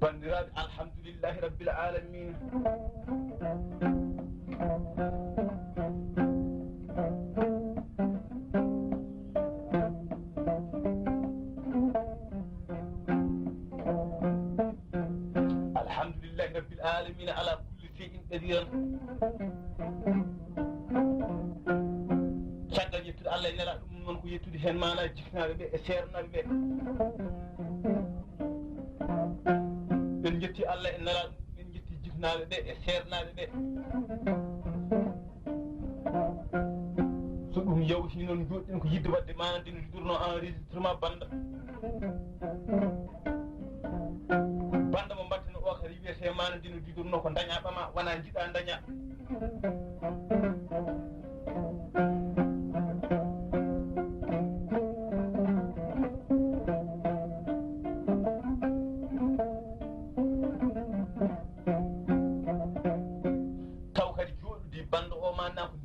bandiraɓe alhamdulillahi rabbil alamin alhamdulillahi rabbil alamin ala kulli shay'in qadiran caggal yettude Allah e nela ɗum noon ko yettude hen mana jiknaɓe ɓe e sernaɓe ɓe en jetti Allah e nela ɗum en jetti jiknaɓe ɓe e sernaɓe ɓe so ɗum yawti noon joɗɗen ko yidde wadde manade no jidorno enregistrement banda banda mo mbatteno o kadi wiyete manade no jidorno ko daña ɓama wona jiiɗa daña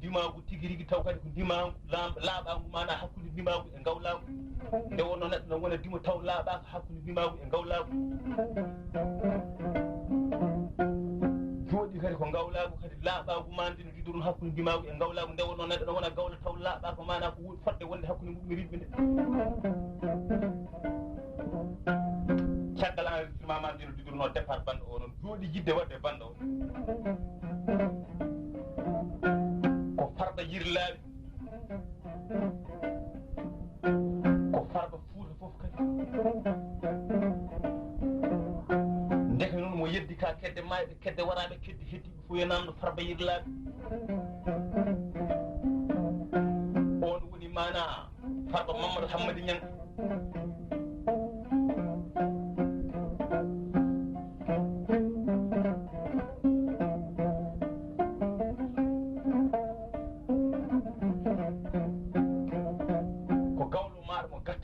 ndimagu tigi rigui taw kadi ko ndimagu laaɓagu mana hakkude ndimagu e gawlagu nde wonno neɗɗo no wona dimo taw laaɓaka hakkude ndimagu e gawlagu jooɗi kadi ko gawlagu kadi laaɓagu mande no jidorno hakkude ndimagu e gawlagu nde wonno neɗɗo no wona gawla taw laaɓaka mana ko wuuɗi fodde wonde hakkude muɗum e rimɓe nde caggal enregistrement mande no jidorno départ bande o noon jooɗi jidde wadde bande o farba yirlaaɓe ko farba fuuta fof kadi ndeke noon mo yeddi ka kedde mayɓe kedde waraɓe kedde heddiɓe fof yo namdo farba yirlaaɓe on woni mana farba Mamadou Hammady Niang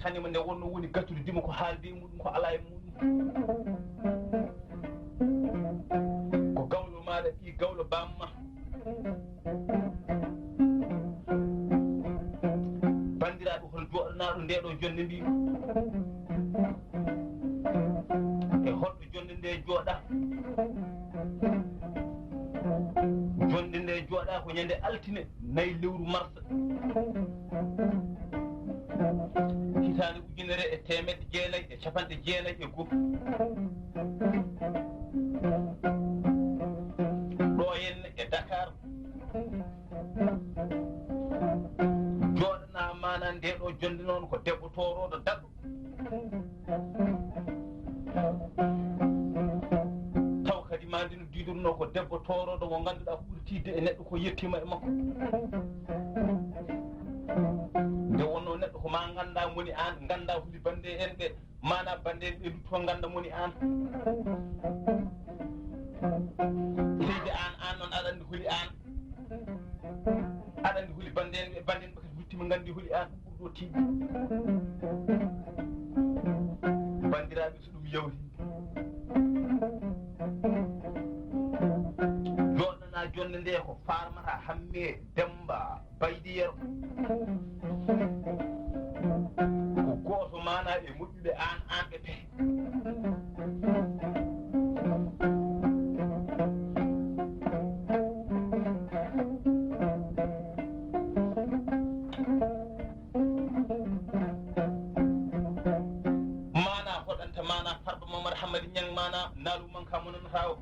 tanima nde wonno woni gattude dimo ko haalde muɗum ko ala e muɗum ko gawlo maɗa ɓi gawlo bamma bandiraɓe hol joɗanaɗo ndeɗo jonde ndi e holɗo jonde nde jooɗa jonde nde jooɗa ko ñande altine 4 lewru mars hitande ujunere e temedde jeenayyi e capanɗe jeenayyi e goho ɗo henne e Dakar joɗana mana ndeɗo jonde noon ko debbo toroɗo daɗɗo taw kadi mande no didorno ko debbo toroɗo mo ganduɗa ko ɓuuri tidde e neɗɗo ko yettima e makko nde wonno neɗɗo ko ma ganda moni an ganda huli bande en ɓe mana bande en ɓe lutto ganda moni an seydi an noon aɗa andi huli an aɗa andi huli bande en ɓe bande en ɓe kadi luttima gandi huli an ɗum ɓurɗo tiɗde bandiraɓe so ɗum yawti joɗana jonde nde ko Farmata Hamme Demba Baydiyero ko goto mana e moƴƴuɓe an ɓe pehe mana hoɗanta mana Farba Mamadou Hammady Niang mana naalu manka mononata o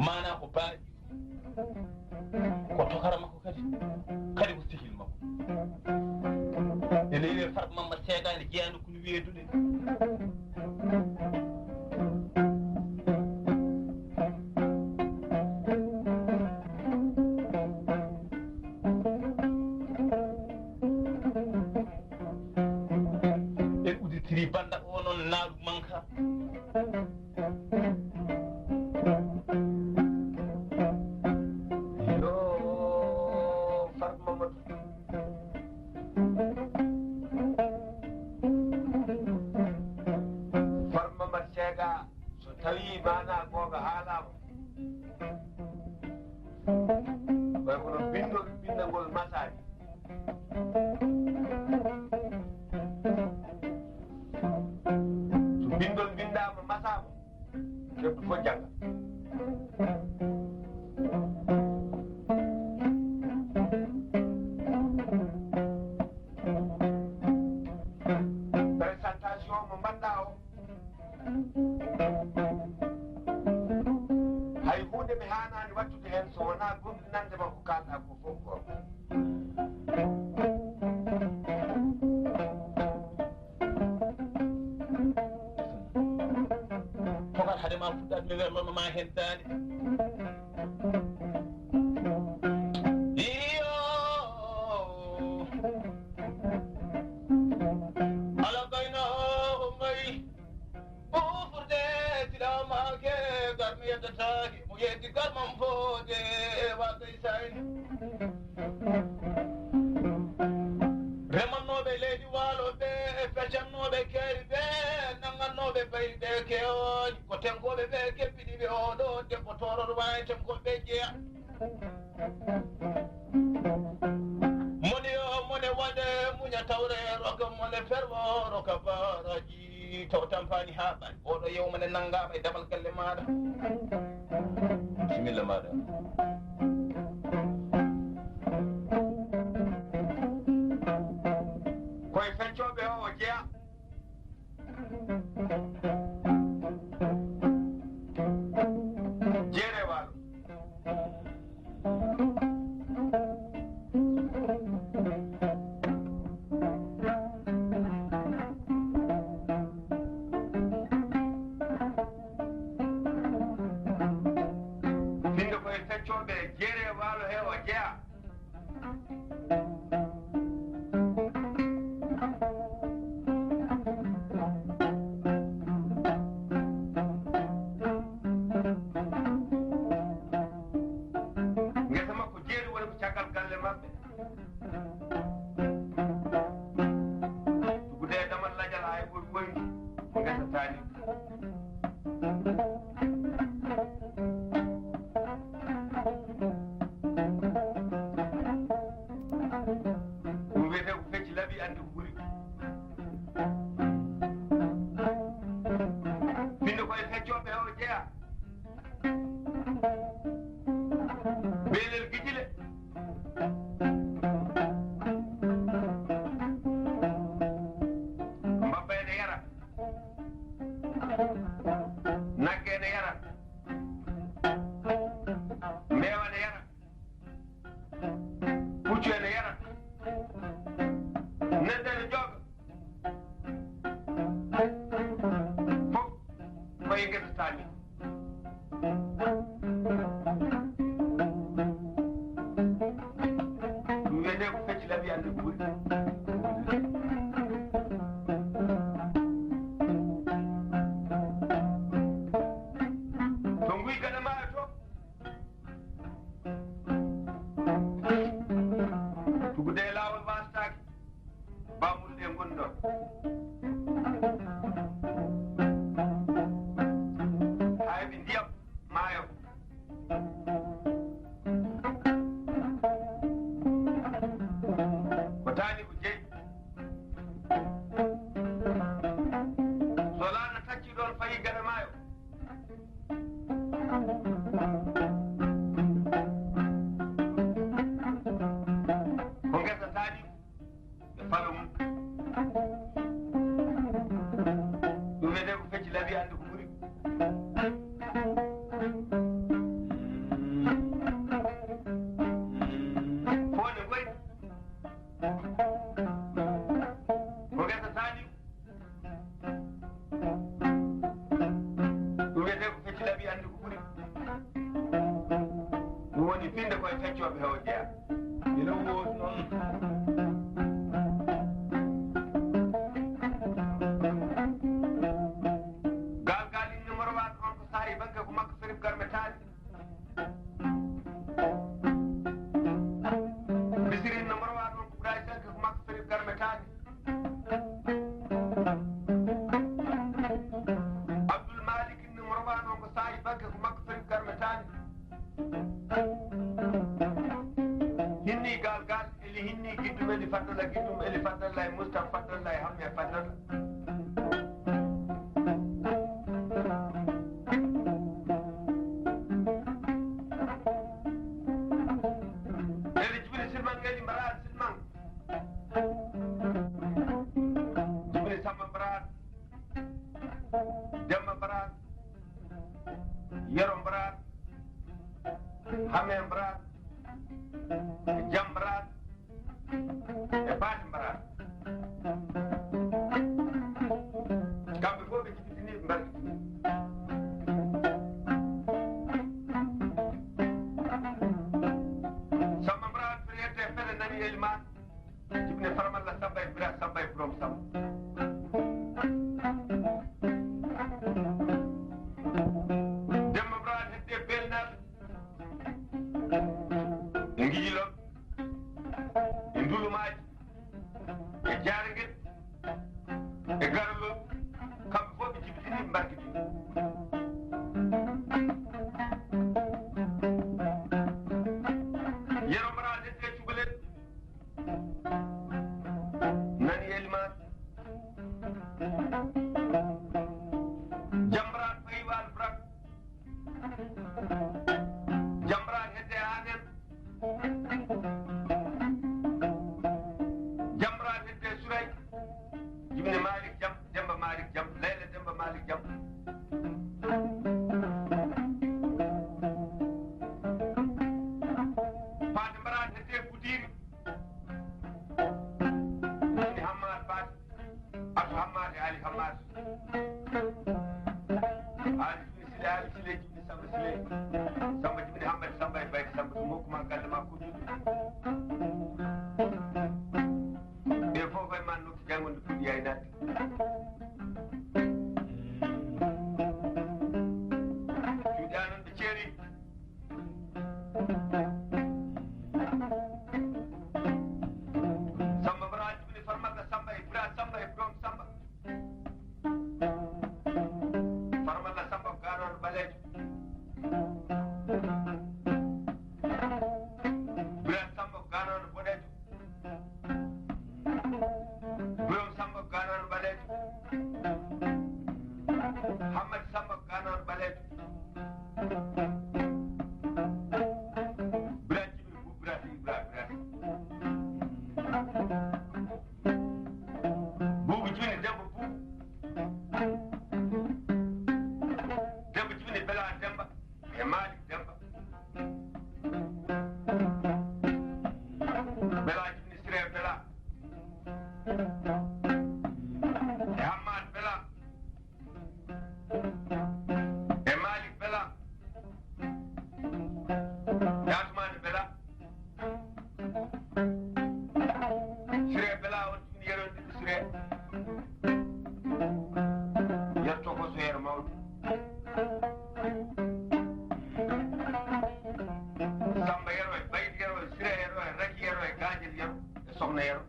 mana ko baaɗi ko tokara makko kadi ko sehil makko ene wiye Farba Mamadou seedani jeeyani kono weedude en uditiri banda o noon naalu manka bindangol masaaji so bindol bindama masama kebdo fof jangga présentation mo mbaɗɗa o hay hunde mi hanani wattude hen so wona gomɗinande makko kalɗa ko fof ko fokat haade ma fuɗɗade mi werloma ma hen dande iyo ala gayno mayi ɓufurde tiɗamake garmi yeddataki mo yeddi garmam fode wakay sayni remannoɓe leydi waaloɓe peccannoɓe keeri ɓe nangannoɓe bayɗe kewoñi ko tenkoɓe ɓe keppiɗiɓe oɗo debbo toroɗo wawi tenkoɓe jeeya moni o mone waɗe muña tawre roka mone ferwo roka baraji taw tampani ha ɓani oɗo yewmane nanggama e damal galle maɗa bisimilla maɗa koye feccoɓe o jeeya jeere waalo finde koye feccoɓe jeere waalo he o jeeya ngesa makko jeeri woni ko caggal galle maɓɓe tugude damal lajal hay ɓoy ɓoydu ko ngesa taani ɗum wiyete ko fecci laaɓi andi ko ɓuri finde koye feccoɓe o jeeya beelel gijile mbabba ene yara nagge ene yara meewa ene yara puccu ene yara neddo ene jooga fof koye ngesa taani ɗum wiyete ko fecci laaɓi ande ko ɓuri to nguy gana maayo to tugude laawol wasatake bamulɗe goni ɗon hayɓe ndiyam maayo ko taani ko jeyi so laana tacci ɗon fayi gana maayo ko ngesa taani e falo mum ɗum wiyete ko fecci laaɓi ande ko ɓuri fone goyɗi ko ngesa taani ɗum wiyete ko fecci laaɓi ande ko ɓuri ɗum woni finde koye feccoɓe hewo jeeya ina woodi noon gal gal in numéro waɗ on ko saari banque ko makko ferif garme taani bisirin numéro waɗ on ko ɓuray sanke ko makko ferif garme taani abdoul malik numéro waɗ on ko saari banque ko makko ferif garme taani hinni gal eli hinni giddum eli fadalla giddum eli fadalla Mustafa fadalla hamme fadalla eli jibri silman ngeli mbarat silman jibri sama mbarat demma mbarat yero mbarat hamme mbarat jam mbarat e baati mbarat kamɓe fof ɓe jibitini ɓe mbarki samba mbarat feriette fele nani eliman jibine faramalla samba e bira samba e borom samba demma mbarat hedde belnal e ngijilon e ndulumaji e jaariguel e garolol kamɓe fof ɓe jibitini ɓe mbarkiti yero mbarat hedde cubalel nani eliman jambarat fayiwal brak jambarat hedde anen jambarat hedde suray jibine malik jam demba malik jam layla demba malik jam fade mbarat hedde Goudiri jibine hammad fade ato hammad e ali hammad ali jibine sile ali sile jibine samba sile samba jibine hammad samba e bayde samba so mokkuma galle ma kuɗɗuɗe ɓe fof e man nokki janggonde fuɗɗi yaynade cuuɗa noon ɓe ceeri samba mbarat jibine farmalla samba e bira samba e borom samba farmalla samba ko ganono ɓaleejo bira samba ko ganono boɗeejo borom samba ko ganono ɓaleejo hammadi samba ko ganono ɓaleejo bira jibine fof birati birati buubu jibine demba buubu demba jibine bela demba e malik demba bela jibine sire bela e hammad bela e malik bela e atmane bela sire bela on jibine yerondiɓe sire yetto ko so yeero mawɗo samba yero e baydi yero e sire yero e raki yero e gaƴel yero e sohna yero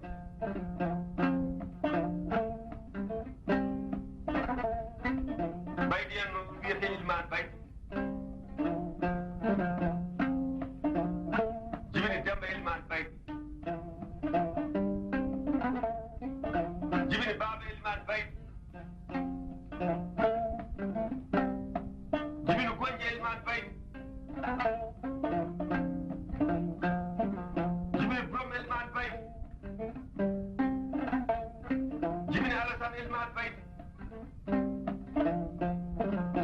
baydi en no wiyete ilman baydi jibini demba ilman baydi jibini baba ilman baydi jibini gonje ilman baydi jibini borom ilman baydi jibini alassane ilman baydi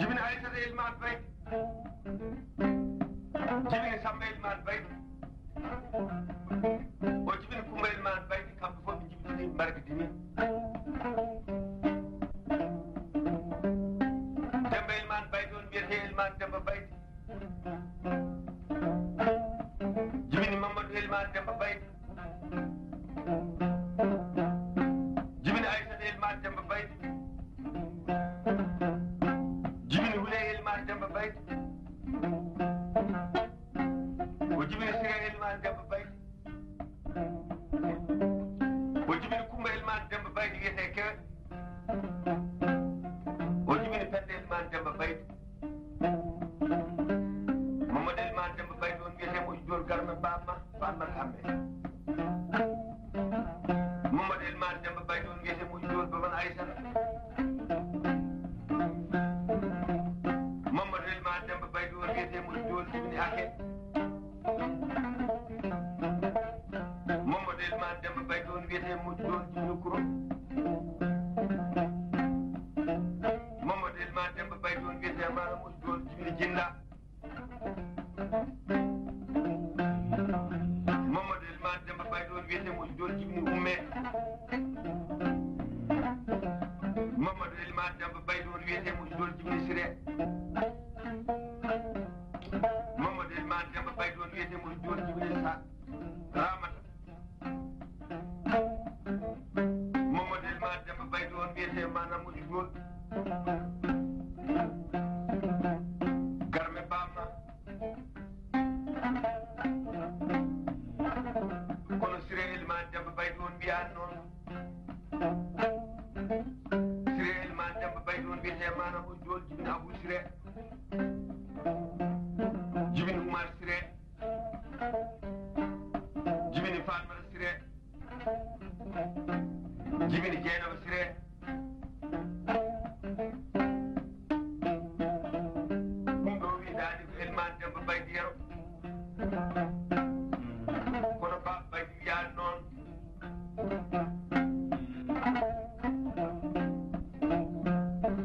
jibini aissata ilman baydi jibini samba ilman baydi o jibini kumba ilman baydi kamɓe fof ɓe jibitini mbarkidini demba ilman baydi on mbiyete ilman demba baydi jibini mamadou ilman demba baydi jibini aissata ilman demba baydi jibini hule ilman demba baydi o jibini sire ilman demba baydi o jibini kumba ilman demba baydi wiyete kewe o jibini pende ilman demba baydi mamadou ilman demba baydi on wiyete mo jor garme bamma fammat hamme Mamadou Elimane Demba Bay doon wiyete moƴƴi doon jibini kuro Mamadou Elimane Demba Bay doon wiyete maana moƴƴi doon jibini jinda Mamadou Elimane Demba Bay doon wiyete moƴƴi doon jibini umme Mamadou Elimane Demba Bay doon wiyete moƴƴi doon jibini siré Mamadou Elimane Demba Bay doon wiyete moƴƴi doon jibini ramata Mamadou Elimane Demba Bay doon wiyete maanaam moƴƴi doon garme bamma kono Siré Elimane Demba Bay doon mbiyaani noon Siré Elimane Demba Bay doon wiyete maanaam moƴƴi doon jibini Abou Siré jibini Oumar Siré jibini Fatmata Siré jibini Dieynaba Siré ɗum ɗo wiidaani ko Elimane Demba Bay Yero kono Baba Bay wiyaani noon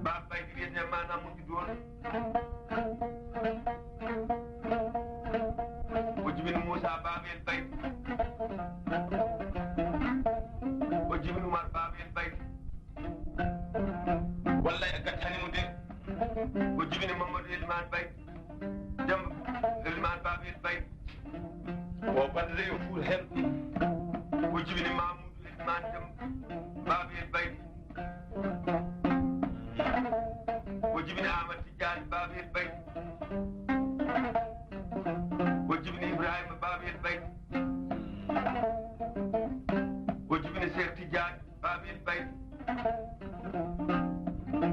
Baba Bay wiyete maanaam moƴƴi doon o jibini Moussa Babel Bay o jibini Oumar Babel Bay wallay a gaccanimo de o jibini Mamadou Elimane Bay Demba Elimane Babel Bay o bandire yo fuur hen o jibini Mamoudou Elimane Demba Babel Bay o jibini Amadou Tidiane Babel Bay o jibini Ibrahima Babel Bay o jibini Cheikh Tidiane Babel Bay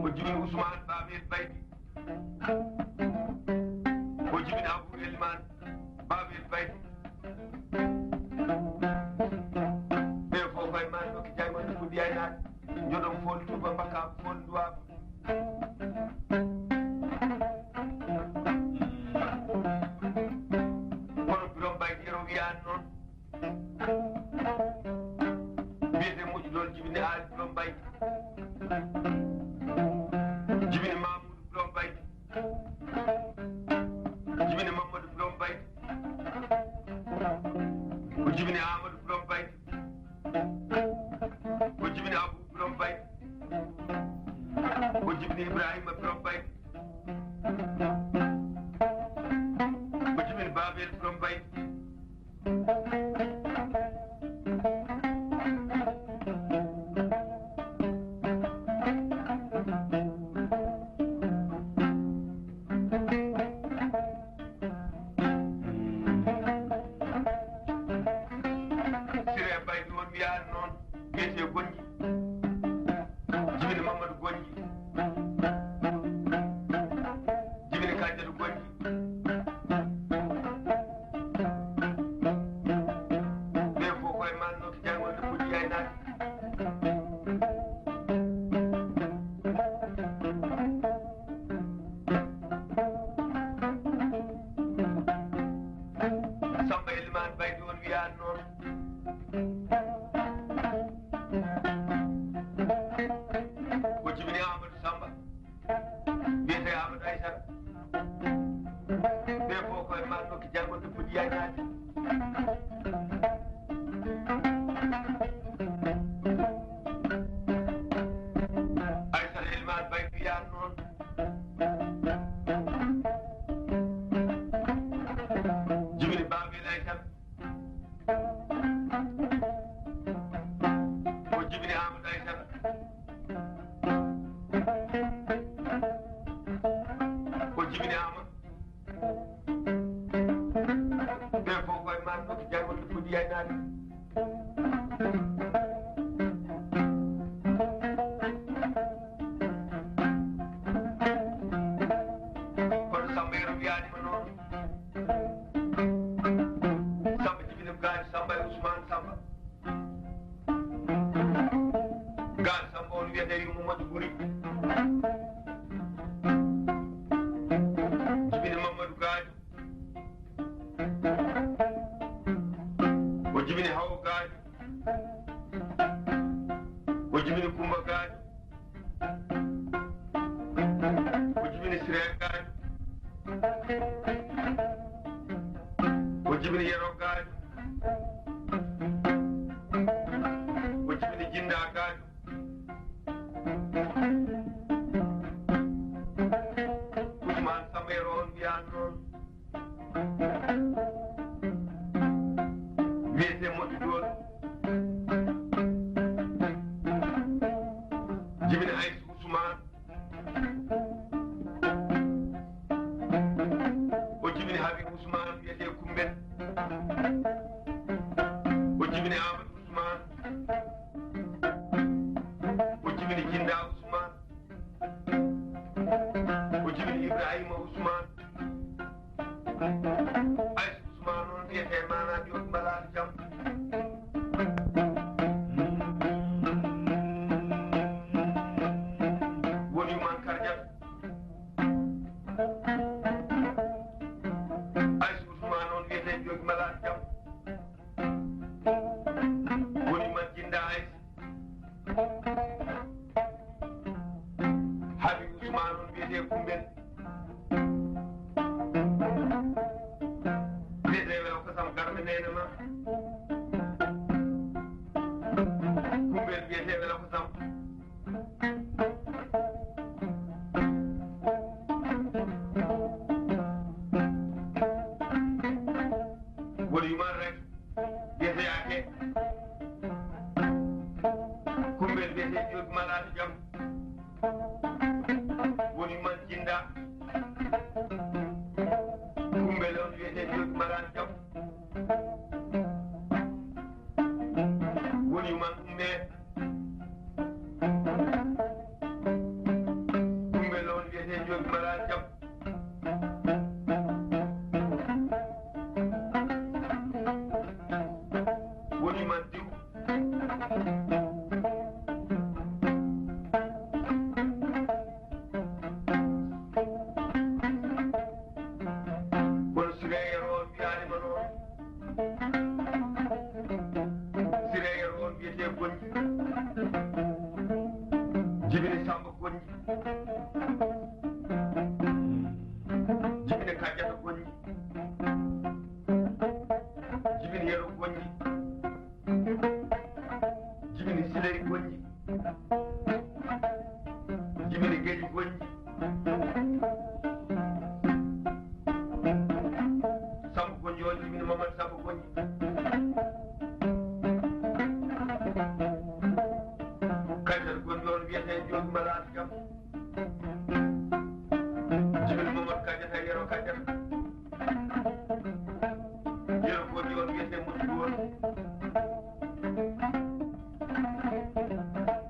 o jibini Ousmane Babel Bay o jibini Abou Elimane Babel Bay ɓe fof koye man ɗo ko jaygonde ko ndiyaynaade joɗon fol tuba mbakkaako fol nduwaako kono Birom Bay Yero wiyaani noon wiyete moƴƴi ɗon jibini Ali Birom Bay jibini Mamoudou Birom Bay jibini Mamadou Birom Bay o jibini Amadou Birom Bay o jibini Abou Birom Bay o jibini Ibrahima Birom Bay o jibini Babel Birom Bay Siré Bay ɗon wiyaani noon wiyete Gonji jibini Mamadou Gonji jibini Kadiatou Gonji ɓe fof koye man no ko janggonde fuɗɗi yaynaade Samba Elimane Bay ɗon wiyaani noon o jibini Amadou Samba wiyete Amadou Aissata ɓe fof koye man no ko janggonde fuɗɗi yaynaade Aissata Elimane Bay wiyaani noon jibini Babel Aissata o jibini Amadou Aissata o jibini Amadou ɓe fof koye man no ko janggonde fuɗɗi yaynaade kono Samba Yero wiyaanima noon Samba jibini gaali Samba e Ousmane Samba gaali Samba on wiyete yumo moƴƴo ɓuri jibini Mamadou Gaali o jibini Hawo Gaali o jibini Kumba Gaajo o jibini Siré Gaajo o jibini Yero Gaajo o jibini Jinda Gaajo Ousmane Samba Yero on mbiyan noon wiyete moƴƴu doon jibini Aïssa Ousmane o jibini Habib Ousmane wiyete Kumben o jibini Amadou Ousmane o jibini Jinda Ousmane o jibini Ibrahima Ousmane Aïssa Ousmane noon wiyete mana joni mbalani jam woni man Kardiat Aïssa Ousmane noon wiyete jogi malani jam woni man Jinda Aïssa Habib Ousmane noon wiyete Kumben wiyete wew kasam garme nene ma Kumben wiyete wew kasam woni man rek wiyete Ake Kumben wiyete jogi malani jam woni man Jinda Kumbel on wiyete jogi malani jam woni man Umbe Kumbel on wiyete jogi malani jam woni man Diw kono Siré Yero on mbiyanima noon Siré Yero on wiyete Gonji jibini Samba Gonji jibini Kadiata Gonji jibini Yero Gonji jibini Siley Gonji jibini Gueji Gonji Samba Gonji on jibini Mamadou Samba Gonji Kadiata Gonji on wiyete jogi malani jam jibini Mamadou Kadiata Yero Kadiata Yero Gonji on wiyete moƴƴu doon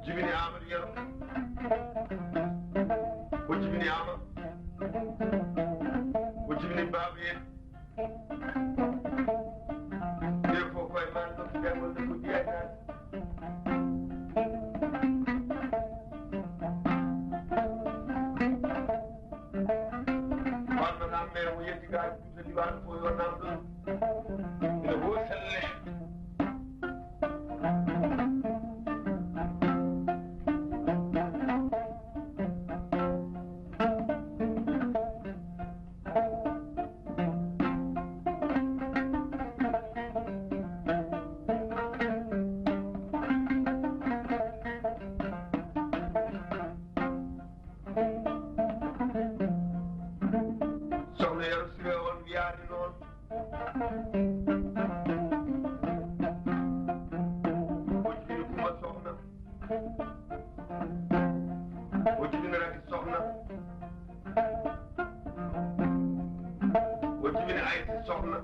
jibini Amadou Yero o jibini Ama o jibini Baba en ɓe fof koye man ɗo jangol nde ko jeyatani wannotam maire mo yetti gaji duusa diwan fof yo nam ɗon ene ho selle sohna Yero Siré on wiyani noon o jibini Kumba Sokhna o jibini Raky Sokhna o jibini Aïssa Sokhna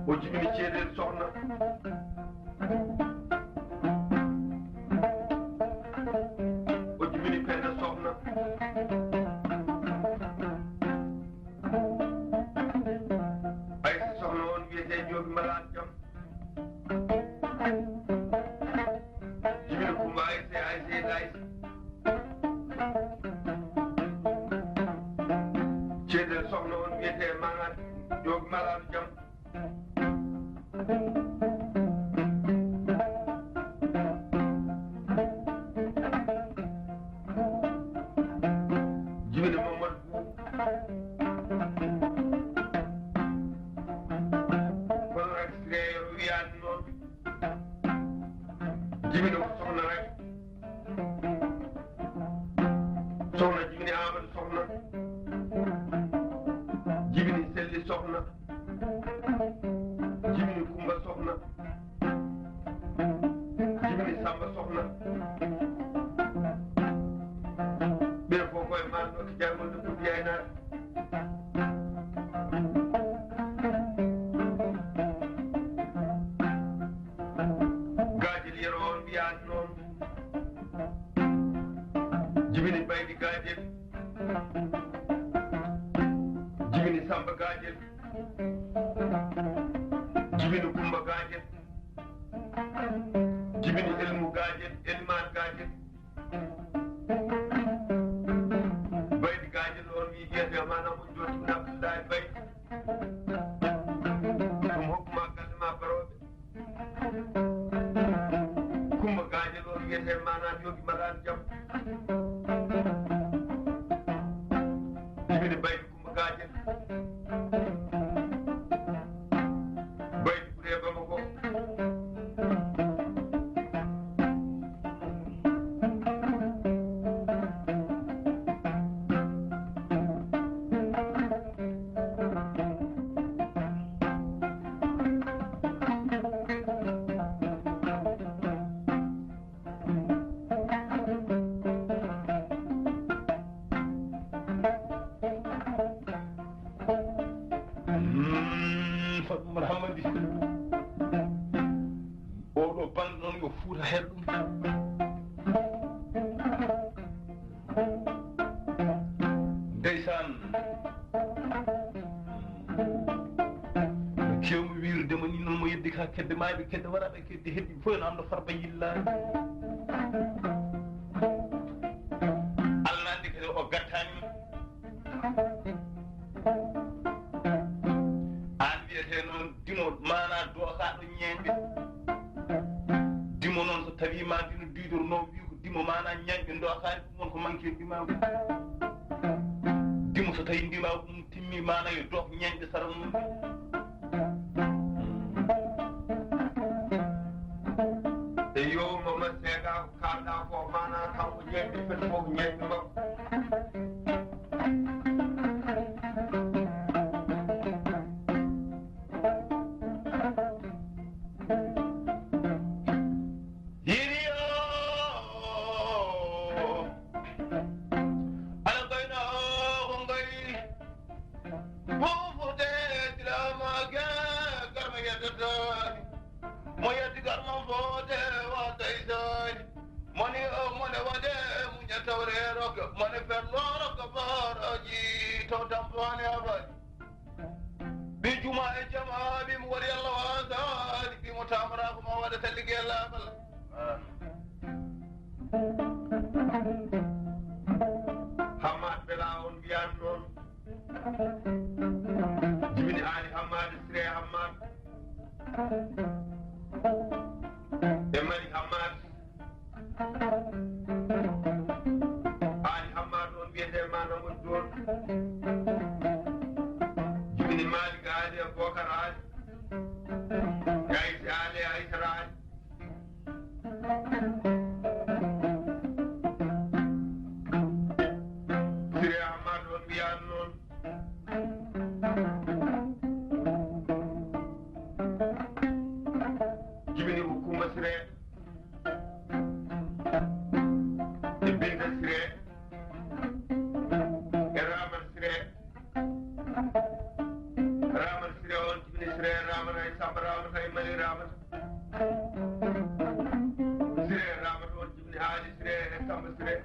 o jibini Ceedel Sokhna o jibini Penda Sokhna Aïssa Sokhna on wiyete jogi malani jam jibini Kumba Aïssa Aïssa Aïssa Ceedel Sokhna on wiyete magan jogi malani jam jibini ko soxna rek soxna jibini Amadou soxna jibini Selli soxna jibini Kumba soxna jibini Samba soxna ɓe fof koye man ɗo ko jangol ɗo ɗum yaynaade gaajel yero on wiyaani noon jibini Baydi gaajel jibini Samba gaajel jibini Kumba gaajel jibini Elmu gaajel Elman gaajel Baydi gaajel on wi wiyete manam o joni ɗum Abdoulaye Baydi ɗum hokkuma galle ma baroɓe Kumba gaajel on wiyete manam yogi malani jaam jibini Baydi Kumba gaajel Baydi ɓuure Bamako Hamadi oɗo banɗo noon yo fuuta her ɗum ndeysan kewmi wirdema ni noon mo yeddi ka kedde maaɓe kedde waɗaɓe kedde heddi fof no amno farba yillaani Allah andi kadi o gattani noon dimo mana dookaɗo ñeñɓe dimo noon so tawi ma dino duydorno wi ko dimo mana ñañɓe dookani ɗum won ko manque ndimama dimo so tawi ndima ɗum timmi mana yo dook ñañɓe sara mum e yo mama seeɗa ko kalɗa ko mana kanko ñeñɓe feti fof ñañɓe makko Hamad Bela on wiyan noon jibini Ali Hamad Sire Hamad e Mali Hamad Ali Hamad on wiyete manam on toon jibini Malik Ali e Bokar Ali Aïssa Ali Aïssara Ali Sire Hamad on wiyan noon jibini Hukuma Sire e Binta Sire e Raman Sire Raman Sire on jibini Sire Raman ay Samba Raman ay Mali Raman Sire Raman on jibini Ali Sire e Samba Sire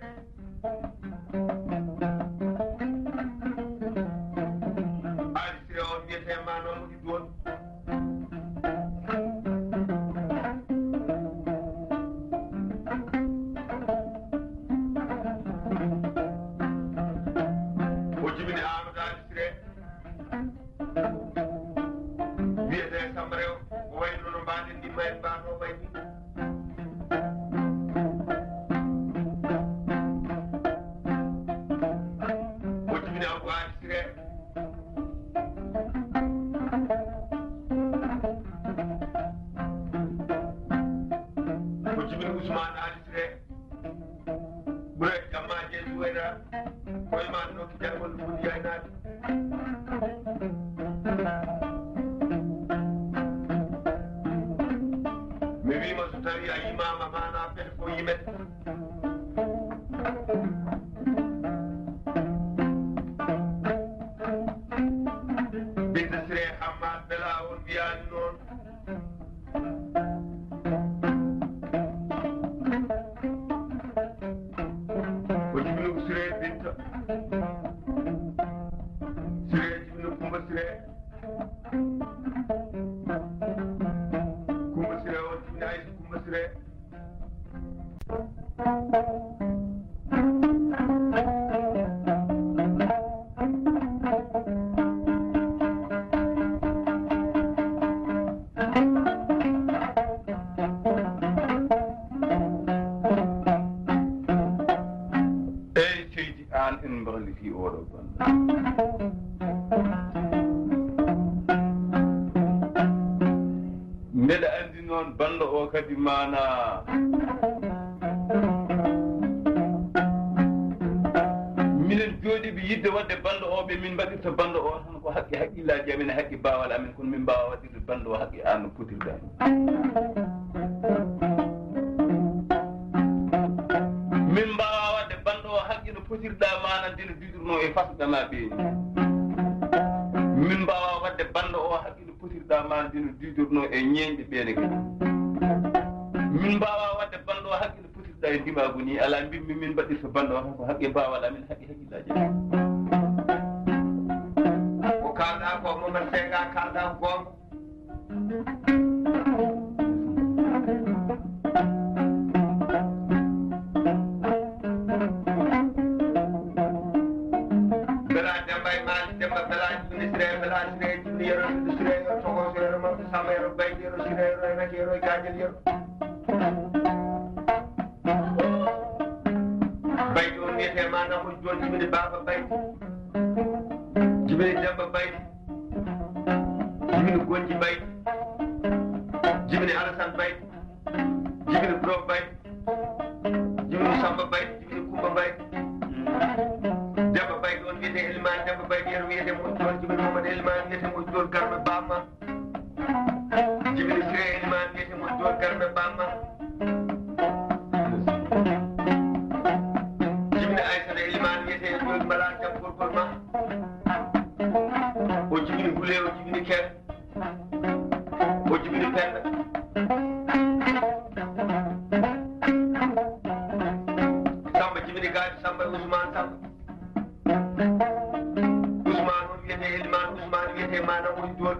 Ali Sire on wiyete ma noon mo ɗiɗi won o jibini Amadou Ali Sire wiyete Samba Rew o wayno no mbaɗen ni mayre mbano way ni o jibini Abou Ali Sire o jibini mi wima so tawi a yimama mana ɓeɗe fo yimete binde siré hammad bela on wiyani noon o jibini ko siré binta siré jibini kumba siré kumba siré on jibini aysi kumba siré في أوروبا mbeɗa andi noon bando o kadi mana minen jooɗiɓe yidde wadde bando o ɓe min mbaɗirta bando o tan ko haqqi haqqillaji amen e haqqi bawal amen kono min mbawa waɗirde bando o haqqi an no potirɗa min mbawa wadde bando o haqqi no potirɗa mana ndeno dudurno e fasɗama ɓeeni min mbawa wadde bando o haqqi no potirɗa mana ndeno dudurno e ñeñƴe ɓeene kadi min mbawa wadde bando o haqqi no potirɗa e ndimagu ni ala mbimmi min mbaɗirta bando o tan ko haqqi bawal amen haqqi haqqillaji ko kalɗa ko Momar Senga kalɗa ko gonga bayti on wiyete mana ko joni jibini baba bayti jibini demba bayti jibini gonji bayti jibini alassane bayti jibini bro bayti jibini samba bayti jibini kumba bayti demba bayti on wiyete elimane demba bayti yen wiyete mo joni jibini momade elimane wiyete mo joni garme bamma jibini siré elimane wiyete mo joni garme bamma o jibini gule o jibini ker o jibini penda samba jibini gaadi samba ousmane samba ousmane on wiyete elimane ousmane wiyete mana woni doon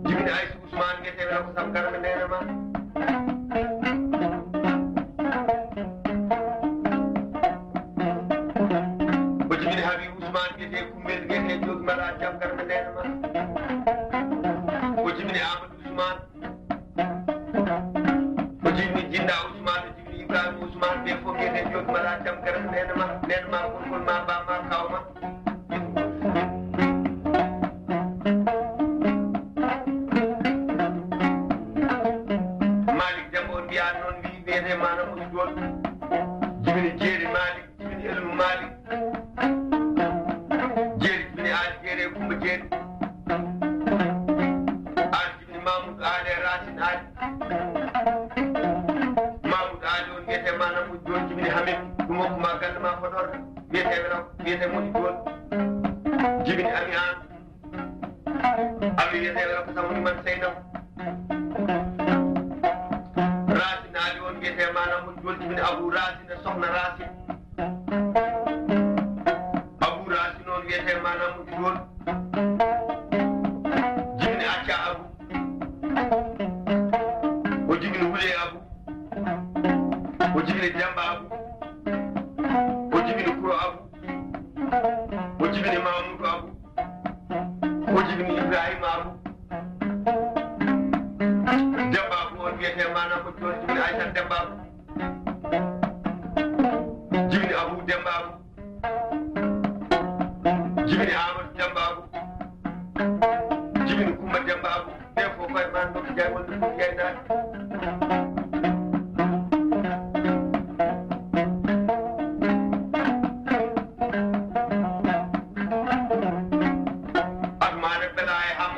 jibini aysi ousmane wiyete wela ko sam garame nenema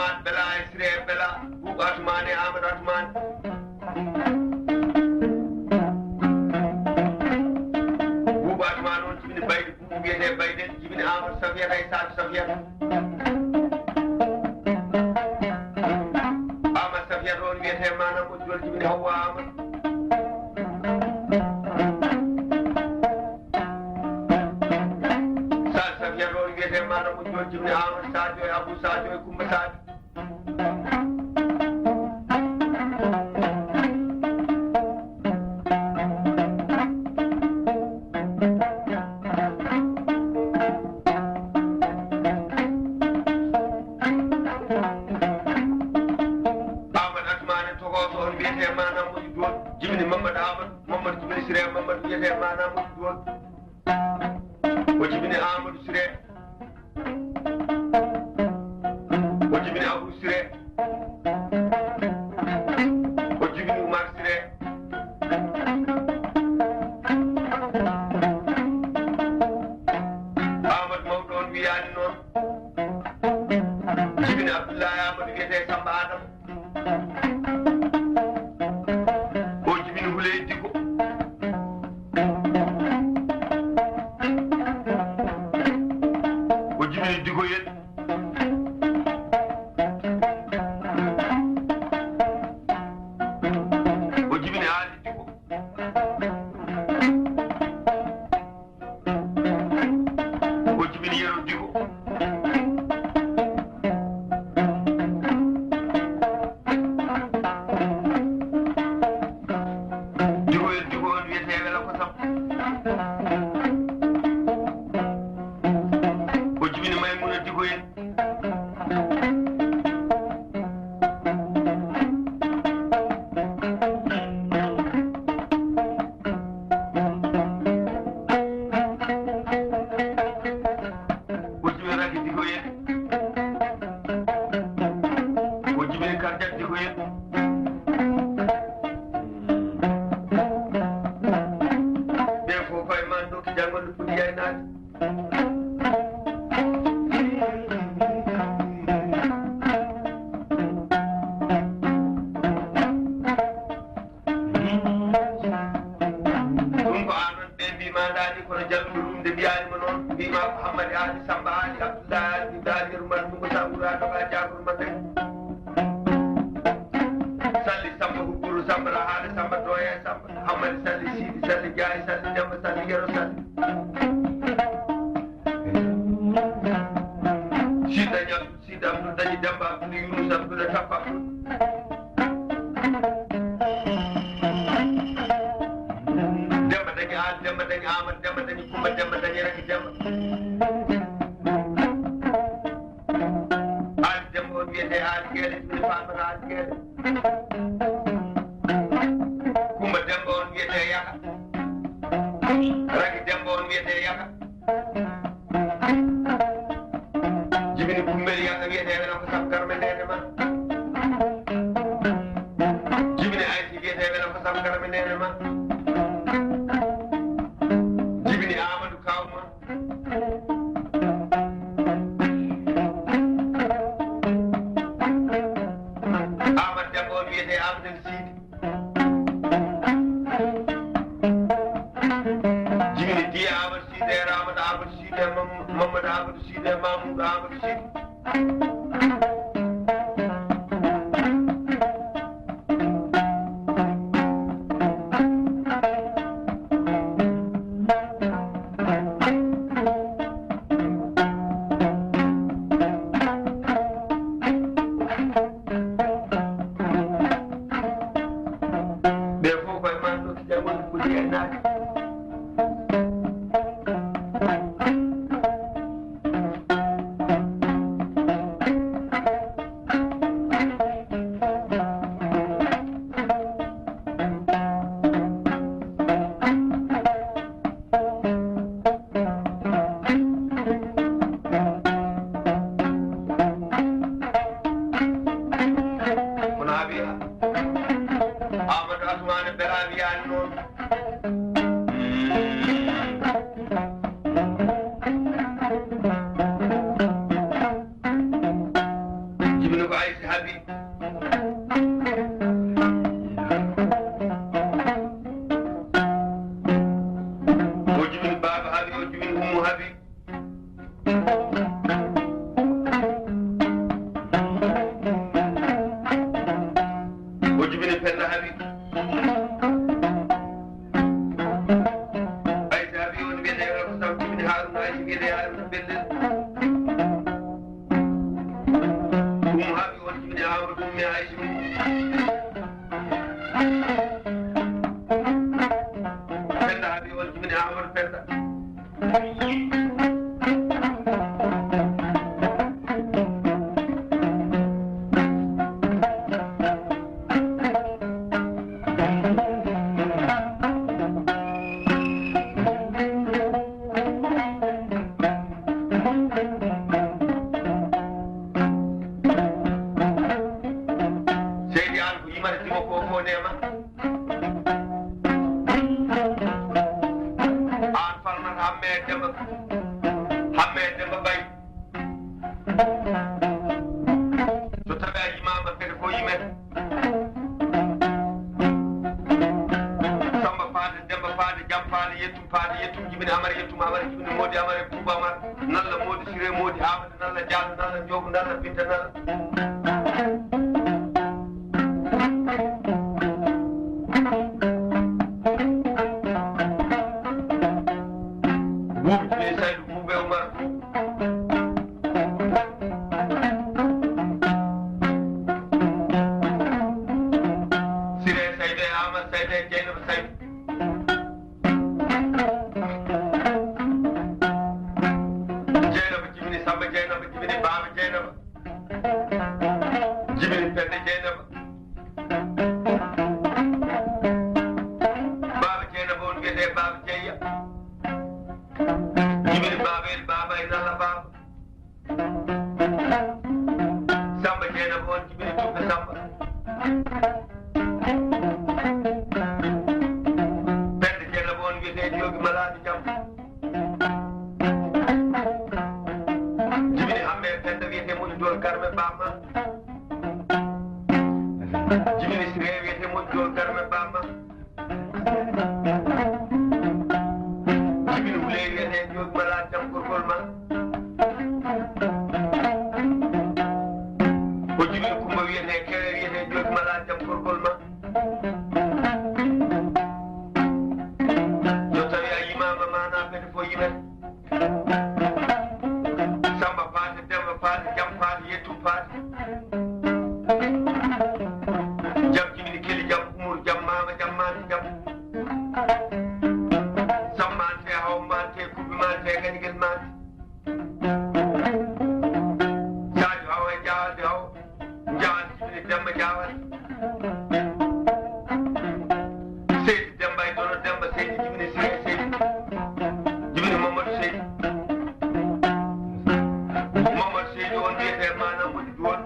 Amat Bela Israel Bela Buka Atmane Ahmad Atman Buka Atman on Jimmy Biden Buka Biden Jimmy Ahmad Safia Isaac Safia Ahmad Safia on Viethe Mana Mujul Jimmy Hawa Ahmad Sal Safia on Viethe Mana Mujul Jimmy Ahmad Sajo Abu Sajo Kumba Sajo Jimmy Mamad Ahmad, Mamad Jimmy Sire, Mamad Yete Mana Mujul, Jimmy Ahmad Sire, Jimmy Abu Sire, Jimmy Umar Sire, Ahmad Mawdon Viano, Jimmy Abdullah Ahmad Yete Samba Adam. aysi habi o jibini baba habi o jibini umu habi o jibini penda habi aysi habi on wiyete ko saw jibini haruna aysi wiyete haruna belle umu habi on jibini amru ummi aysi penda habi on jibini amru penda seydi an ko yimata timo ko fo nema an farnata hamme demba bay so tawi a yimama kadi ko yimete samba faade demba faade jam faade yettum jibini amara yettum amara jibini modi amara touba amara nalla modi siré modi amade nalla diallo nalla jogu nalla binta nalla buubi jibini saydu buube umar siré saydu e amad saydu e jeynaba saydu jeynaba jibini samba jeynaba jibini baaba jeynaba jibini pende jeynaba baaba jeynaba on wiyete baaba jeeya jibini baabel baaba e nalla baaba samba jeynaba on jibini tubbe samba pende jeynaba on wiyete jogi malaaɗi jam jibini hamme pende wiyete moƴu dol garme bamma jibini siré wiyete moƴu dol garme bamma jibini wule wiyete jogi malaaɗi jam gorgol ma o jibini kumba wiyete kere wiyete jogi malaaɗi jam gorgol ma so tawi a yimama mana kadi fo yimete samba faade demba faade jam faade yettum faade jam jibini keli jam umur jam mama jam mati jam sammante hawmante kubbimante ganigel mate sadio haw e jawalde haw jawalde jibini demba jawalde seydi demba e dono demba seydi jibini siré seydi jibini mamadou seydi mamadou seydi on wiyete mana moƴi duwon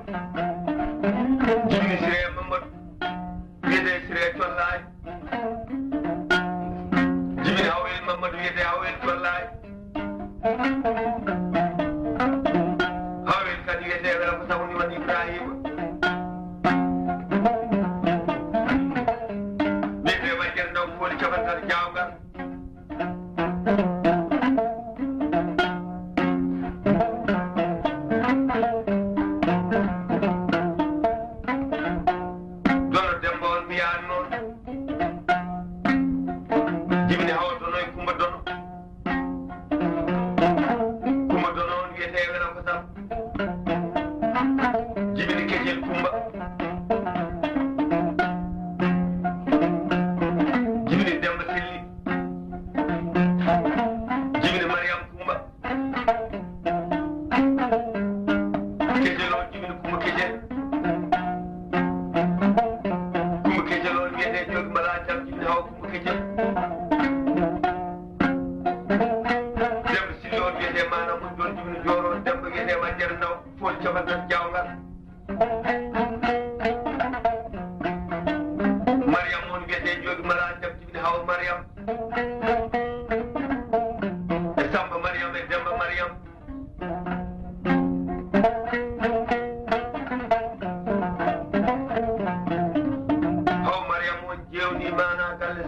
jibini siré mamadou wiyete siré collayi jibini hawel mamadou wiyete hawel collayi hawel kadi wiyete wela ko sawni wan ibrahima wiyete wajjere ndaw fooli capantal jawgal dono demba on mbiyan noon jibini hawa dono e kumba dono on wiyete wela ko sam jibini kejel kumba jibini demba selli jibini mariam kumba kejel on jibini kumba kejel on wiyete jogi malaaɗi jam jibini hawa kumba kejel demba silli on wiyete mana moƴ ɗon jibini joro demba wiyete majjere ndaw fooli capantan jawgal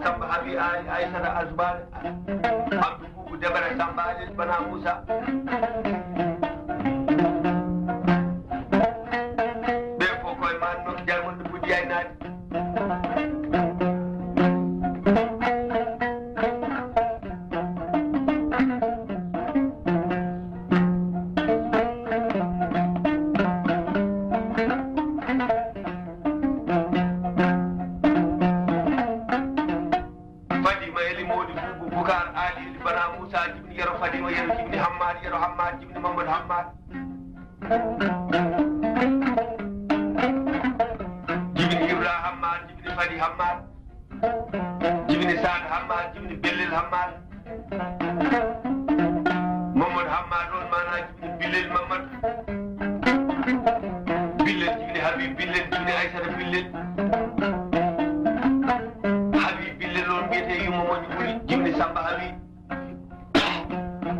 Samba Habi Aïssata Azbane Abdou Boubou Debara Samba Aziz Bana Moussa ɓe fof koye ma nokki jalmonde buddi ay naati Fadima eli Modi Boubou Boucar Ali eli Bana Moussa jibini yero Fadima yero jibini Hammad yero Hammad jibini Mamadou Hammad jibini Ibra Hammad jibini Fadi Hammad jibini Sad Hammad jibini Bellel Hammad Mamadou Hammad on mana jibini Billel Mamadou Billel jibini Habib Billel jibini Aïssata Billel Habib Billel on mbiyete yummo moƴƴi ɓuri jibini Samba Habib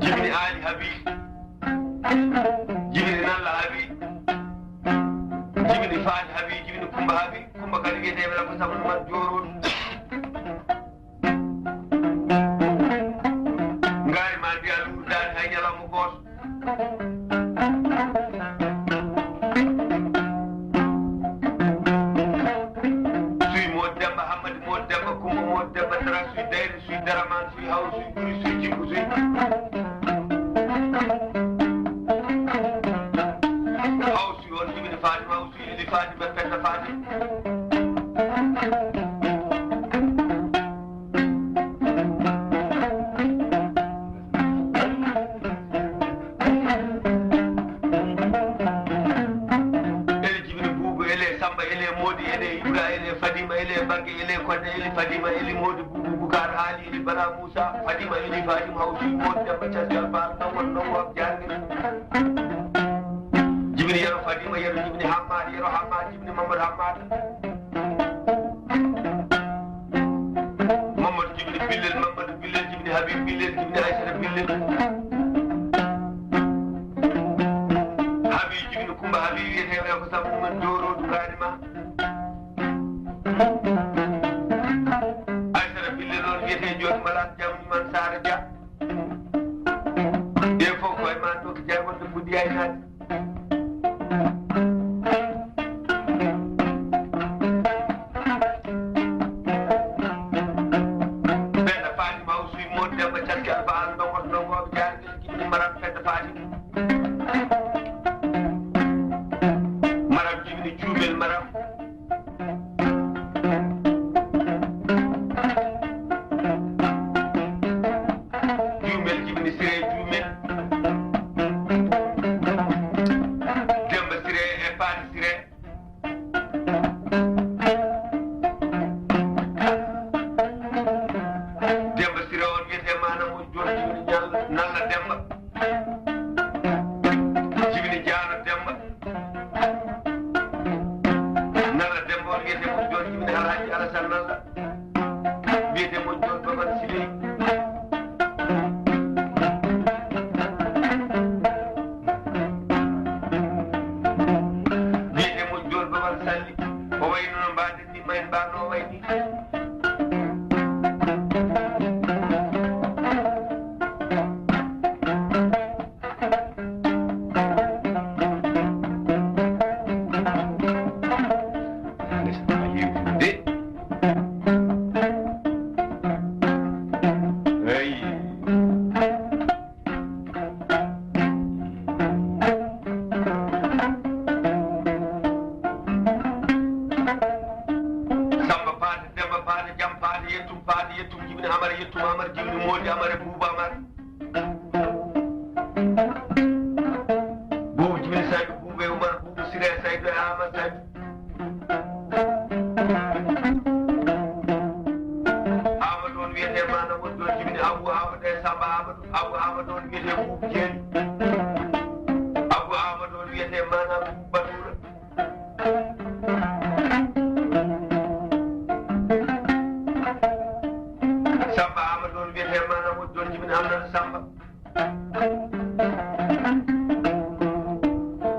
jibini Ali Habib jibini Nalla Habib jibini Fati Habib jibini Kumba Habib Kumba kadi wiyeteɓe ko sabu man joroɗu ngari ma mbiya luurdani hay ñalawma goto suy Modou Demba Hammadi Modou Demba Kumba Modou Demba Dara suy Dayri suy Daraman suy Haw suy Ɓuri suy Jimbu suy Haw suy on jibini Fatima Haw suy Lili Fatima Penda Fatima ele jibini Boubou ele Samba ele Modi ele Ibra ele Fadima ele Bagge ele Kodde ele Fadima ele Modi Boubou Boucar Ali ele Bana Moussa Fadima ele Fatima Haw suy Modou Demba Casgal Fall nongon nongo jangue jibini yero Fadima yero jibini Hammad yero Hammad jibini Mamadou Hammad Mamadou jibini Billel Mamadou Billel jibini Habib Billel jibini Aïssata Billel Habib jibini Kumba Habib wiyeteɓe ko sabu ɗumen joroɗu gaari ma Aïssata Billel on wiyete joni mbalat jam man Sara Dia ɓe fof koye ma ɗo ko jaygonde buddi ay naati Penda Fatima Haw suy Modou Demba Casgal Fall ndongoto ndongoɓe jaargue jibini Maram Penda Fatima Maram jibini Cuumel Maram Cuumel jibini Siré Cuumel Demba Siré e Fati Siré Demba Siré on wiyete mana mo joni jibini Nalla Demba jibini Diano Demba Nalla Demba on wiyete mo joni jibini Alhaji Alassane Nalla wiyete mo joni Baban Siley wiyete mo joni Baban Salli o wayno no mbaɗen ni ma en mbano o way ni Samba Paate Demba Paate Jam Paate yettum jibini Amar yettum Amar jibini Modi Amar e Boubou Amar Boubou jibini Saydou Boubou e Oumar Boubou Siré Saydou e Amar Saydou Amadou on wiyete mana woni ɗon jibini Abou Amadou e Samba Amadou Amadou on wiyete Boubou Dieng Abou Amadou on wiyete mana Boubou Batoura Samba Amadou on wiyete mana woni ɗon jibini Amnata Samba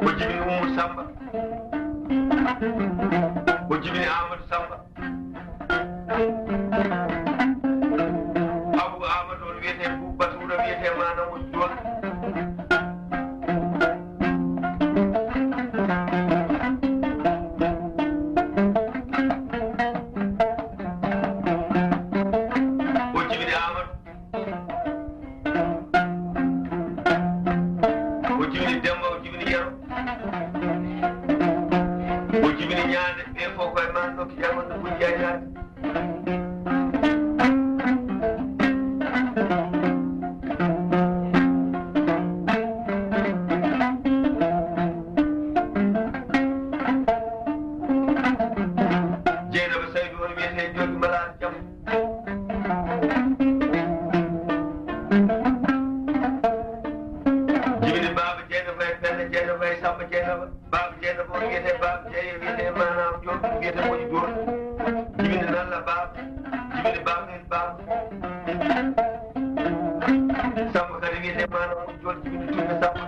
o jibini Oumou Samba o jibini Amadou Samba ñaande ɓe fof koye ma nokki jagonno ɓuri yañaade Jeynaba Saydou on wiyete jogi malade jam jibini Baba Jeynaba e Penda Jeynaba e Samba Jeynaba Baba Jeynaba on wiyete Baba Jeeye wiyete manam jogi wiyete moƴi goto jibini Nalla Baba jibini Babel Baba Samba kadi wiyete manam moƴi goto jibini Tumbe Samba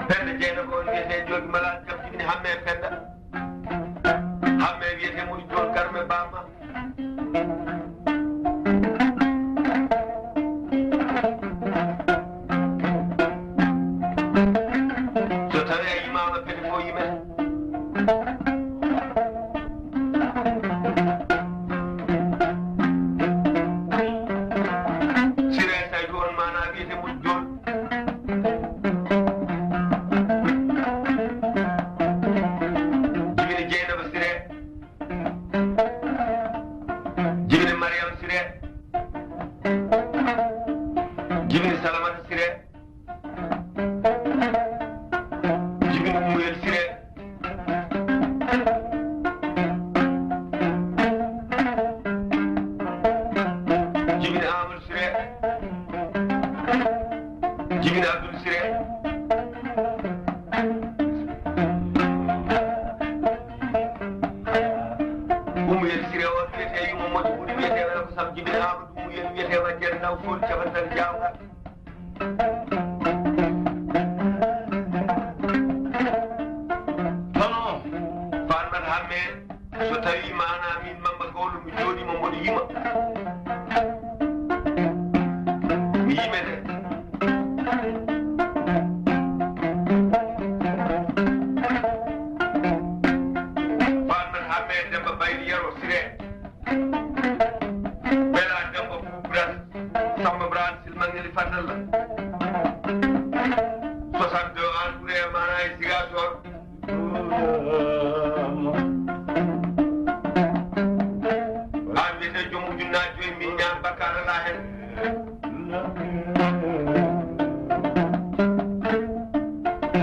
Penda Jeynaba on wiyete jogi malade jam jibini Hamme Penda Hamme wiyete moƴi goto Garme Bama so tawi a yimama pede fof yimete Siré Saydou on mana wiyete moƴi joni jibini Jeynaba Siré jibini Mariam Siré jibini Salamata Siré jibini Muyel Siré jibini Amadou Siré jibini Abdoul Siré Muyel Siré on wiyete yimo moƴƴo ɓuuri wiyete wala ko sam jibini Amadou Muyel wiyete waddere naw fof caɓantati jawgal hono Fatmat Hamme so tawi mana min Mamba Gawlo mi jooɗima mboɗo yima mi yimete Fatmat Hamme Demba Baydi Yero Siré Bela Demba Boubras Samba Bran Silmangeli Fadalla 62 an ɓuure mana e Ziguinchor an wiyete joom ujunnaji joyi min ñaan bakkar ala hen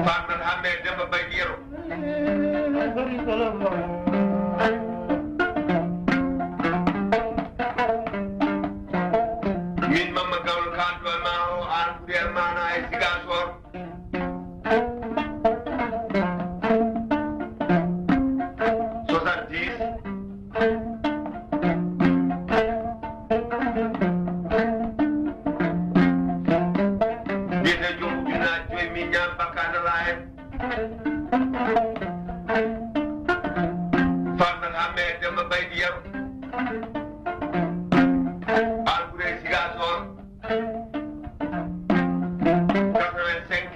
Fatmat Hamme Demba Baydi Yero min Mamba Gawlo kaldo e ma o an ɓuure mana e Ziguinchor 70 wiyete joom ujunnaji joyi min ñaan bakkar ala hen Fatmat Hamme Demba Baydi Yero an ɓuure Ziguinchor 85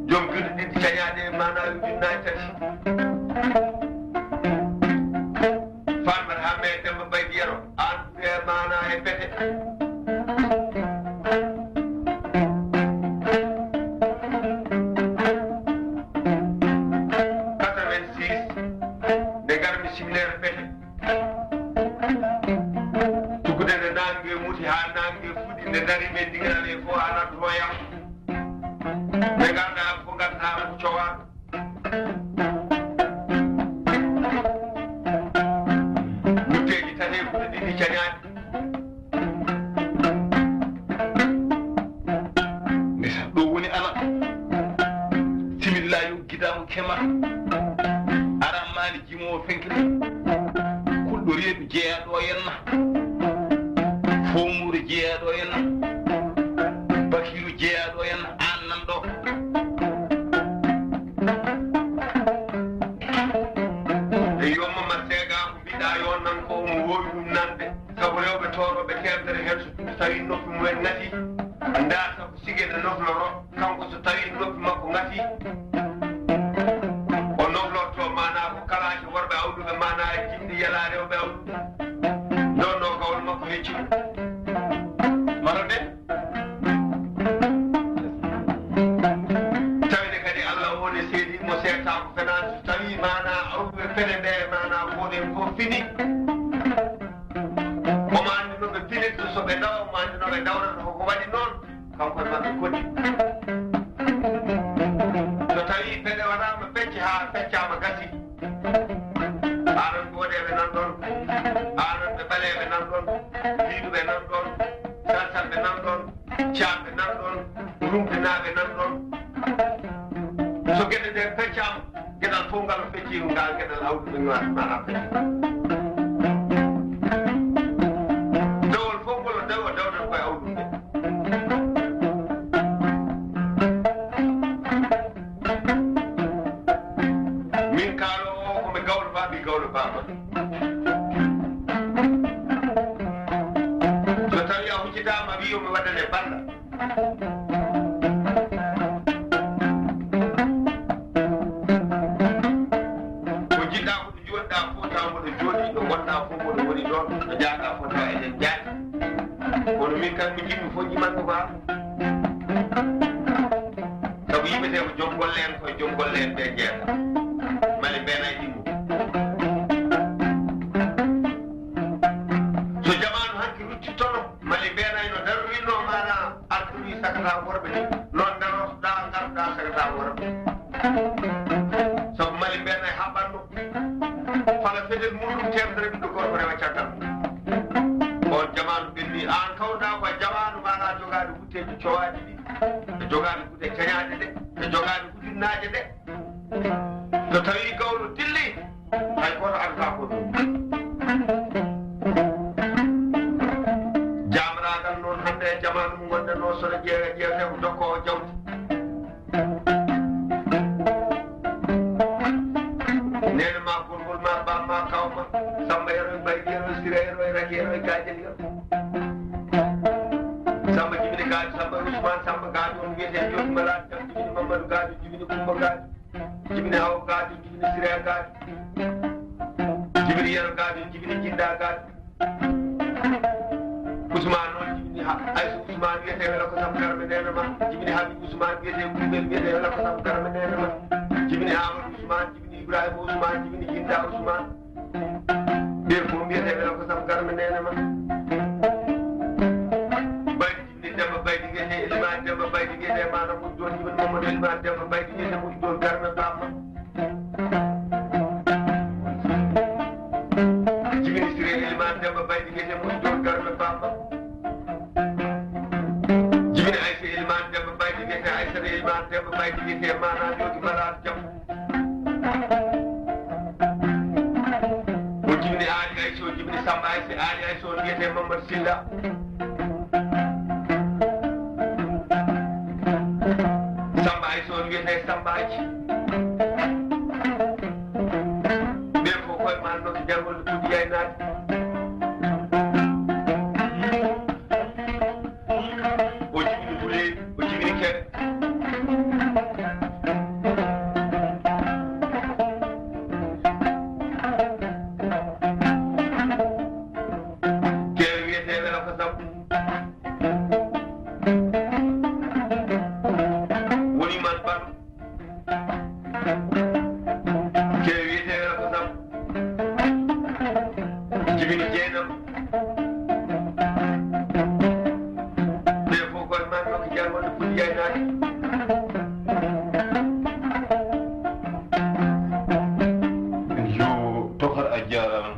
joom gueɗe ɗiɗi cañaɗe mana ujunnaji tati Fatmat Hamme Demba Baydi Yero an ɓuure mana e Bete nde garmi similere Bete tukkude nde nangue muti ha nangue fuɗɗi nde dari ɓe ndiganane fof ha nattoto yam ɓe garda fof gandata ko cowaɗo nutteji tati e fuɗɗi ɗiɗi cañaɗi ndesa ɗo woni ala simillayo guidamo kema aran mani jimowo fenkiri kulɗo reedu jeeyaɗo henna fomuru jeeyaɗo henna bakiru jeeyaɗo henna an nan ɗo e yommama seega ko mbiɗa yon nan ko omo wowi ɗum nande saabu rewɓe toroɓe temdere hen so tawi noppi mumen ngati ndata ko sigede nofloro kanko so tawi noppi makko ngati o noflorto mana ko kalaji worɓe awduɓe mana e jimɗi yala rewɓe awduɓe donno kawol makko hecci mara de tawde kadi Allah woni seedi mo seeta ko fena tawi mana awɓe fene nde mana woni fof fini omo andi no ɓe pinirta so ɓe dawa omo andi no ɓe dawrata koko waɗi noon kanko e maɓɓe kodi so tawi fene waɗama fecce ha feccama gasi anan goɗeɓe nan ɗon anan ɓe ɓaleɓe nan ɗon liiɗuɓe nan ɗon salsalɓe nan ɗon camɓe nan ɗon rumtinaɓe nan ɗon so gueɗe ɗe feccama gueɗal fof ngal fecci ngal gueɗal hawɗuɓe mana fecci dawol fof ngol dawa dawɗen koye hawɗuɓe min kaalo o komi gawlo baɓi gawlo baba so tawi a huccitama wi omi waɗane balla ko jiɗɗa ko ɗo joɗɗa fof taw mboɗo jooɗi ɗo gonɗa fof mboɗo woni ɗon ɗo jaaɗa fof taw eɗen jaaɗi kono min kam mi jiɗmi fof jimanɗo ba sabu yimɓete ko joom golle en koye joom golle en ɓe jeeɗa mali mbenayi ɗimmo so jamanu hanki ruccittono mali mbenayi no darrinno mana arturi sakata worɓe ni noon darotoɗa garuɗa sakata worɓe sabu mali mbenayi haɓanno fala fetel muɗum temdere ɓiɗɗo gorko rewa caggal on jamanu ɓenni an kawɗa ko jamanu mana jogaade hutteji cowaji ɗi e jogaade hutte cañaɗe ɗe e jogaade hujunnaje ɗe so tawi gawlo dilli hay goto arta ko ɗum jamragal noon hande e jamanu mo gonɗen o sono ƴeewete ko dokkowo jawdi nene ma gongol ma bamma kawma samba yero e baydi yero e sira yero e raki yero e gajel yero samba jibini gaadi samba ousmane samba gaadi on wiyete joni malade jam jibini mamadou gaadi jibini coumba gaadi jibini haw gaadi jibini sira gaadi jibini yero gaadi jibini jinda gaadi ousmane noon jibini ayso ousmane wiyete wela ko sam garme nenema jibini habi ousmane wiyete gumel wiyete wela ko sam garme nenema jibini amadou ousmane jibini ibrahima ousmane jibini jinda ousmane ɓe fof wiyete wela ko sam garme nenema baydi jibini demba baydi wiyete elimane demba baydi wiyete mana moƴ ɗon jibini mamadou elimane demba baydi wiyete moƴ ɗon garme bamma jibini siré elimane demba baydi wiyete moƴ ɗon garme bamma jibini aysa elimane demba baydi wiyete aysata elimane demba baydi wiyete mana jodi malade jam o jibini aali ayso jibini samba aysa aali ayso on wiyete mamadou silla samba ayso on wiyete sambaji ɓe fof koye manno ko jangolde tuuɗi yaynade o jibini ɓuleeɗi o jibini keɗe kewe wiyete wela ko sam woni man ban kewe wiyete wela ko sam jibini jeenam ɓe fof koye manno ko jangolde fuɗi yaynade yo tokor a jarama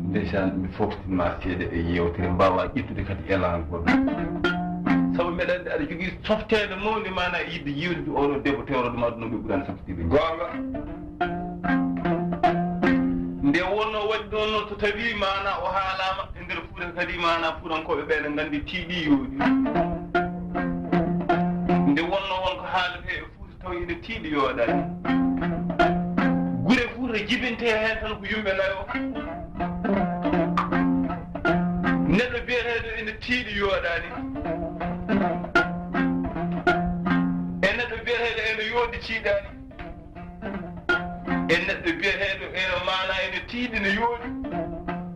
ndeysan mi foftinma seeɗa e yewtere mbawa ƴettude kadi élan goɗɗo sabu mbeɗa andi aɗa jogui softede mawde mana yidde yiwde oɗo debbo tewro ɗum aduna ɓe ɓuurani saftiɓe gonga nde wonno waɗi ɗon noon so tawi mana o haalama e nder fuuta kadi mana fuurankoɓe ɓeɗe gandi tiiɗi yooɗi nde wonno wonko haalete e fuuta taw ene tiiɗi yooɗani gure fuuta jibinte hen tan ko yumɓe nayo neɗɗo biyeteɗo ene tiiɗi yooɗani e neɗɗo biyeteɗo ene yooɗi tiiɗani e neɗɗo biyeteɗo ene mana ene tiiɗi ne yooɗi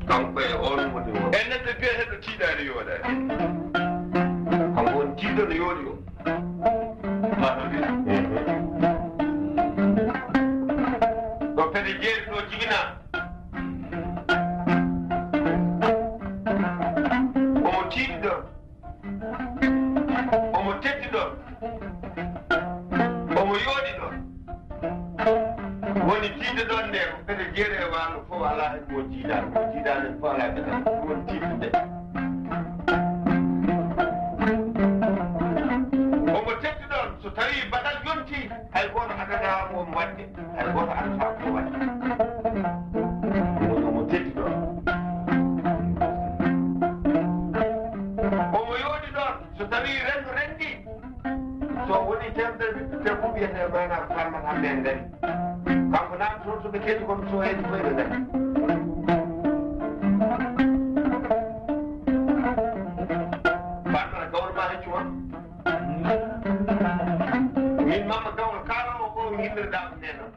kanko e on woni o e neɗɗo biyeteɗo tiiɗani yooɗani kanko woni tiiɗɗo no yooɗi o ɗo pede jeeri ɗo jibina omo tiiɗi ɗon omo teddi ɗon omo yooɗi ɗon woni tiiɗde ɗon nde ko pede jeeri e waalo fof alaa hen mo jiiɗaani fof alaa ɓeɗa woni tiiɗde nde omo teddi ɗon so tawii baɗal yontii hay gooto adanaamo omo waɗde hay gooto andataa ko waɗde omo teddi ɗon omo yooɗi ɗon so tawii renndo renndii so woni temɗe te ko wiyetee maanaam farmata men ngari kanko naam toon so ɓe keɗi kono so heedi fof ɓe ngari mbaɗɗona gawlo ma heccu on min mamma gawlo kaala o ko yimmirɗaa ko ndenon